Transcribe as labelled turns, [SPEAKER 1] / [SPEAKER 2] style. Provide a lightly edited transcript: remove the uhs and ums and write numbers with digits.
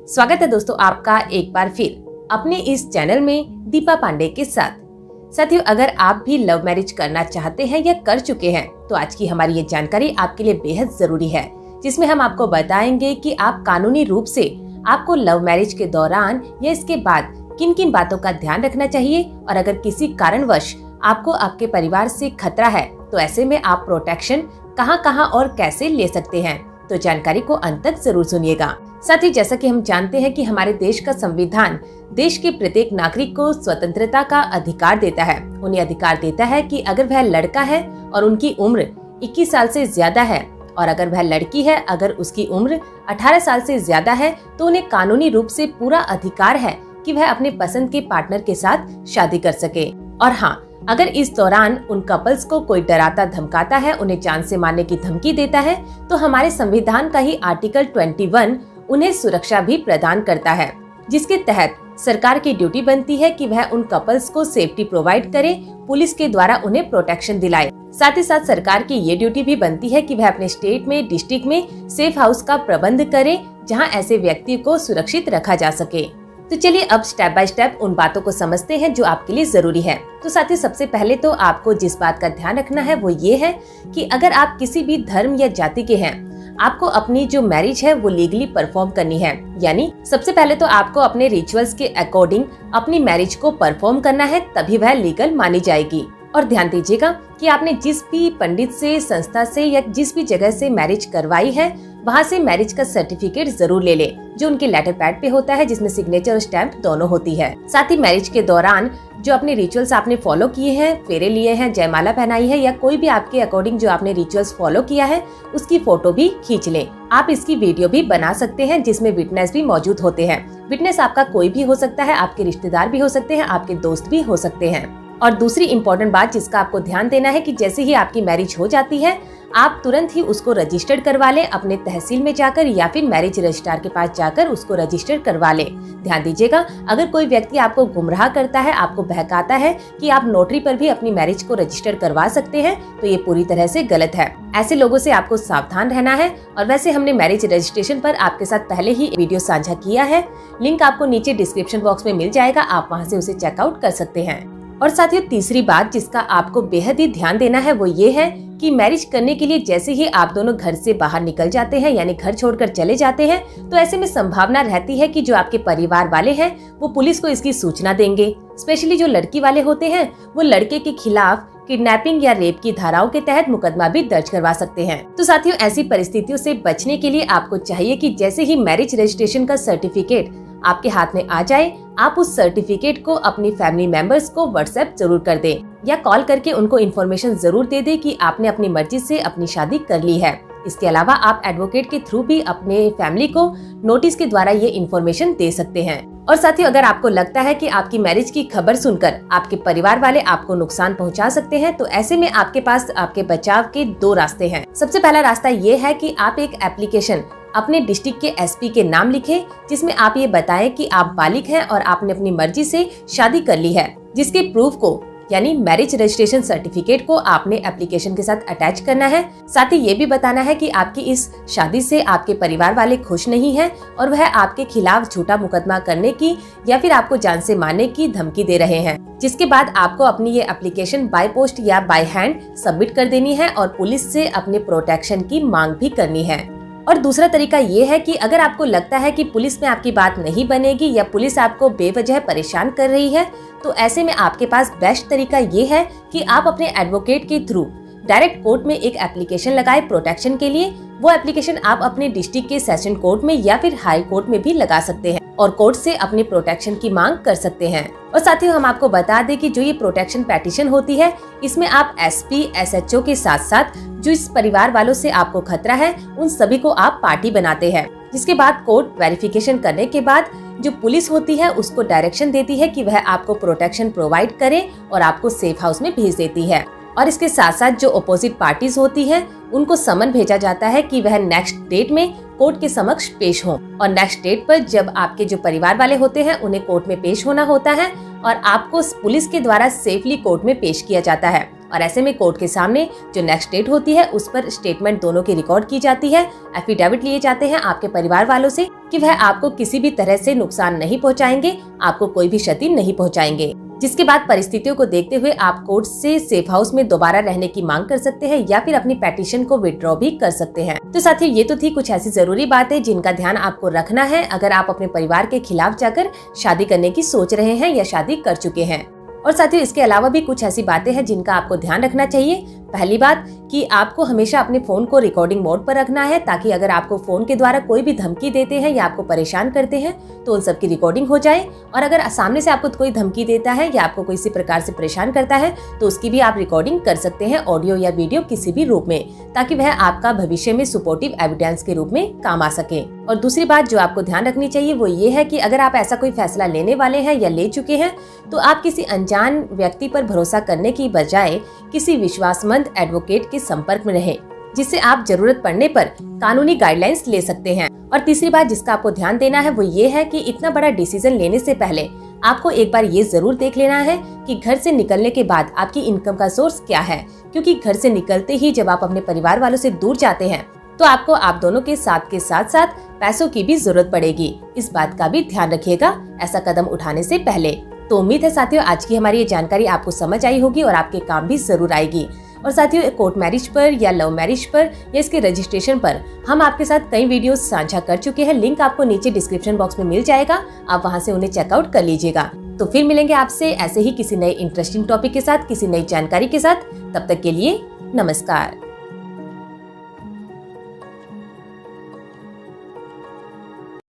[SPEAKER 1] स्वागत है दोस्तों आपका एक बार फिर अपने इस चैनल में दीपा पांडे के साथ। साथियों, अगर आप भी लव मैरिज करना चाहते हैं या कर चुके हैं तो आज की हमारी ये जानकारी आपके लिए बेहद जरूरी है, जिसमें हम आपको बताएंगे कि आप कानूनी रूप से आपको लव मैरिज के दौरान या इसके बाद किन किन बातों का ध्यान रखना चाहिए, और अगर किसी कारणवश आपको आपके परिवार से खतरा है तो ऐसे में आप प्रोटेक्शन कहां और कैसे ले सकते हैं। तो जानकारी को अंत तक जरूर सुनिएगा। साथ ही जैसा कि हम जानते हैं कि हमारे देश का संविधान देश के प्रत्येक नागरिक को स्वतंत्रता का अधिकार देता है। उन्हें अधिकार देता है कि अगर वह लड़का है और उनकी उम्र 21 साल से ज्यादा है, और अगर वह लड़की है अगर उसकी उम्र 18 साल से ज्यादा है, तो उन्हें कानूनी रूप से पूरा अधिकार है कि वह अपने पसंद के पार्टनर के साथ शादी कर सके। और हाँ, अगर इस दौरान उन कपल्स को कोई डराता धमकाता है, उन्हें जान से मारने की धमकी देता है, तो हमारे संविधान का ही आर्टिकल 21 उन्हें सुरक्षा भी प्रदान करता है, जिसके तहत सरकार की ड्यूटी बनती है कि वह उन कपल्स को सेफ्टी प्रोवाइड करे, पुलिस के द्वारा उन्हें प्रोटेक्शन दिलाए। साथ ही साथ सरकार की ये ड्यूटी भी बनती है कि वह अपने स्टेट में, डिस्ट्रिक्ट में सेफ हाउस का प्रबंध करे, जहां ऐसे व्यक्ति को सुरक्षित रखा जा सके। तो चलिए अब स्टेप बाय स्टेप उन बातों को समझते हैं जो आपके लिए जरूरी है। तो साथियों, सबसे पहले तो आपको जिस बात का ध्यान रखना है वो ये है कि अगर आप किसी भी धर्म या जाति के हैं, आपको अपनी जो मैरिज है वो लीगली परफॉर्म करनी है। यानी सबसे पहले तो आपको अपने रिचुअल्स के अकॉर्डिंग अपनी मैरिज को परफॉर्म करना है, तभी वह लीगल मानी जाएगी। और ध्यान दीजिएगा कि आपने जिस भी पंडित से, संस्था से या जिस भी जगह से मैरिज करवाई है, वहाँ से मैरिज का सर्टिफिकेट जरूर ले ले, जो उनके लेटर पैड पे होता है, जिसमें सिग्नेचर और स्टैंप दोनों होती है। साथ ही मैरिज के दौरान जो अपने रिचुअल्स आपने फॉलो किए हैं, फेरे लिए हैं, जयमाला पहनाई है, या कोई भी आपके अकॉर्डिंग जो आपने रिचुअल्स फॉलो किया है, उसकी फोटो भी खींच लें। आप इसकी वीडियो भी बना सकते हैं, जिसमें विटनेस भी मौजूद होते हैं। विटनेस आपका कोई भी हो सकता है, आपके रिश्तेदार भी हो सकते हैं, आपके दोस्त भी हो सकते हैं। और दूसरी इम्पोर्टेंट बात जिसका आपको ध्यान देना है कि जैसे ही आपकी मैरिज हो जाती है, आप तुरंत ही उसको रजिस्टर्ड करवा लें अपने तहसील में जाकर, या फिर मैरिज रजिस्ट्रार के पास जाकर उसको रजिस्टर करवा लें। ध्यान दीजिएगा, अगर कोई व्यक्ति आपको गुमराह करता है, आपको बहकाता है कि आप नोटरी पर भी अपनी मैरिज को रजिस्टर करवा सकते हैं, तो ये पूरी तरह से गलत है। ऐसे लोगों से आपको सावधान रहना है। और वैसे हमने मैरिज रजिस्ट्रेशन पर आपके साथ पहले ही वीडियो साझा किया है, लिंक आपको नीचे डिस्क्रिप्शन बॉक्स में मिल जाएगा, आप वहाँ से उसे चेकआउट कर सकते हैं। और साथियों, तीसरी बात जिसका आपको बेहद ही ध्यान देना है वो ये है कि मैरिज करने के लिए जैसे ही आप दोनों घर से बाहर निकल जाते हैं, यानी घर छोड़कर चले जाते हैं, तो ऐसे में संभावना रहती है कि जो आपके परिवार वाले हैं वो पुलिस को इसकी सूचना देंगे। स्पेशली जो लड़की वाले होते हैं वो लड़के के खिलाफ किडनैपिंग या रेप की धाराओं के तहत मुकदमा भी दर्ज करवा सकते हैं। तो साथियों, ऐसी परिस्थितियों से बचने के लिए आपको चाहिए कि जैसे ही मैरिज रजिस्ट्रेशन का सर्टिफिकेट आपके हाथ में आ जाए, आप उस सर्टिफिकेट को अपनी फैमिली मेंबर्स को व्हाट्सएप जरूर कर दें, या कॉल करके उनको इन्फॉर्मेशन जरूर दे दें कि आपने अपनी मर्जी से अपनी शादी कर ली है। इसके अलावा आप एडवोकेट के थ्रू भी अपने फैमिली को नोटिस के द्वारा ये इन्फॉर्मेशन दे सकते हैं। और साथियों, अगर आपको लगता है कि आपकी मैरिज की खबर सुनकर आपके परिवार वाले आपको नुकसान पहुंचा सकते हैं, तो ऐसे में आपके पास आपके बचाव के दो रास्ते हैं। सबसे पहला रास्ता ये है कि आप एक एप्लीकेशन अपने डिस्ट्रिक्ट के एसपी के नाम लिखें, जिसमें आप ये बताएं कि आप बालिग हैं और आपने अपनी मर्जी से शादी कर ली है, जिसके प्रूफ को यानी मैरिज रजिस्ट्रेशन सर्टिफिकेट को आपने एप्लीकेशन के साथ अटैच करना है। साथ ही ये भी बताना है कि आपकी इस शादी से आपके परिवार वाले खुश नहीं हैं और वह आपके खिलाफ झूठा मुकदमा करने की या फिर आपको जान से मारने की धमकी दे रहे हैं। जिसके बाद आपको अपनी ये एप्लीकेशन बाय पोस्ट या बाय हैंड सबमिट कर देनी है और पुलिस से अपने प्रोटेक्शन की मांग भी करनी है। और दूसरा तरीका ये है कि अगर आपको लगता है कि पुलिस में आपकी बात नहीं बनेगी या पुलिस आपको बेवजह परेशान कर रही है, तो ऐसे में आपके पास बेस्ट तरीका ये है कि आप अपने एडवोकेट के थ्रू डायरेक्ट कोर्ट में एक एप्लीकेशन लगाए प्रोटेक्शन के लिए। वो एप्लीकेशन आप अपने डिस्ट्रिक्ट के सेशन कोर्ट में या फिर हाई कोर्ट में भी लगा सकते हैं और कोर्ट से अपने प्रोटेक्शन की मांग कर सकते हैं। और साथ ही हम आपको बता दें कि जो ये प्रोटेक्शन पेटिशन होती है, इसमें आप एसपी, एसएचओ के साथ साथ जो इस परिवार वालों से आपको खतरा है उन सभी को आप पार्टी बनाते हैं। जिसके बाद कोर्ट वेरिफिकेशन करने के बाद जो पुलिस होती है उसको डायरेक्शन देती है कि वह आपको प्रोटेक्शन प्रोवाइड करे और आपको सेफ हाउस में भेज देती है। और इसके साथ साथ जो अपोजिट पार्टीज होती है उनको समन भेजा जाता है कि वह नेक्स्ट डेट में कोर्ट के समक्ष पेश हों। और नेक्स्ट डेट पर जब आपके जो परिवार वाले होते हैं उन्हें कोर्ट में पेश होना होता है और आपको पुलिस के द्वारा सेफली कोर्ट में पेश किया जाता है। और ऐसे में कोर्ट के सामने जो नेक्स्ट डेट होती है उस पर स्टेटमेंट दोनों की रिकॉर्ड की जाती है। एफिडेविट लिए जाते हैं आपके परिवार वालों से कि वह आपको किसी भी तरह से नुकसान नहीं पहुंचाएंगे, आपको कोई भी क्षति नहीं पहुंचाएंगे। जिसके बाद परिस्थितियों को देखते हुए आप कोर्ट से सेफ हाउस में दोबारा रहने की मांग कर सकते हैं या फिर अपनी पेटिशन को विड्रॉ भी कर सकते हैं। तो साथियों, ये तो थी कुछ ऐसी जरूरी बातें जिनका ध्यान आपको रखना है अगर आप अपने परिवार के खिलाफ जाकर शादी करने की सोच रहे हैं या शादी कर चुके हैं। और साथियों, इसके अलावा भी कुछ ऐसी बातें हैं जिनका आपको ध्यान रखना चाहिए। पहली बात कि आपको हमेशा अपने फोन को रिकॉर्डिंग मोड पर रखना है, ताकि अगर आपको फोन के द्वारा कोई भी धमकी देते हैं या आपको परेशान करते हैं तो उन सब की रिकॉर्डिंग हो जाए। और अगर सामने से आपको कोई धमकी देता है या आपको किसी प्रकार से परेशान करता है तो उसकी भी आप रिकॉर्डिंग कर सकते हैं, ऑडियो या वीडियो किसी भी रूप में, ताकि वह आपका भविष्य में सपोर्टिव एविडेंस के रूप में काम आ सके। और दूसरी बात जो आपको ध्यान रखनी चाहिए वो ये है कि अगर आप ऐसा कोई फैसला लेने वाले हैं या ले चुके हैं तो आप किसी अनजान व्यक्ति पर भरोसा करने की बजाय किसी विश्वासमंद एडवोकेट के संपर्क में रहें, जिससे आप जरूरत पड़ने पर कानूनी गाइडलाइंस ले सकते हैं। और तीसरी बात जिसका आपको ध्यान देना है वो ये है कि इतना बड़ा डिसीजन लेने से पहले आपको एक बार ये जरूर देख लेना है कि घर से निकलने के बाद आपकी इनकम का सोर्स क्या है, क्योंकि घर से निकलते ही जब आप अपने परिवार वालों से दूर जाते हैं तो आपको आप दोनों के साथ साथ पैसों की भी जरूरत पड़ेगी। इस बात का भी ध्यान रखिएगा ऐसा कदम उठाने से पहले। तो उम्मीद है साथियों आज की हमारी ये जानकारी आपको समझ आई होगी और आपके काम भी जरूर आएगी। और साथियों, कोर्ट मैरिज पर या लव मैरिज पर या इसके रजिस्ट्रेशन पर हम आपके साथ कई वीडियोस साझा कर चुके हैं। लिंक आपको नीचे डिस्क्रिप्शन बॉक्स में मिल जाएगा, आप वहां से उन्हें चेकआउट कर लीजिएगा। तो फिर मिलेंगे आपसे ऐसे ही किसी नए इंटरेस्टिंग टॉपिक के साथ, किसी नई जानकारी के साथ। तब तक के लिए नमस्कार।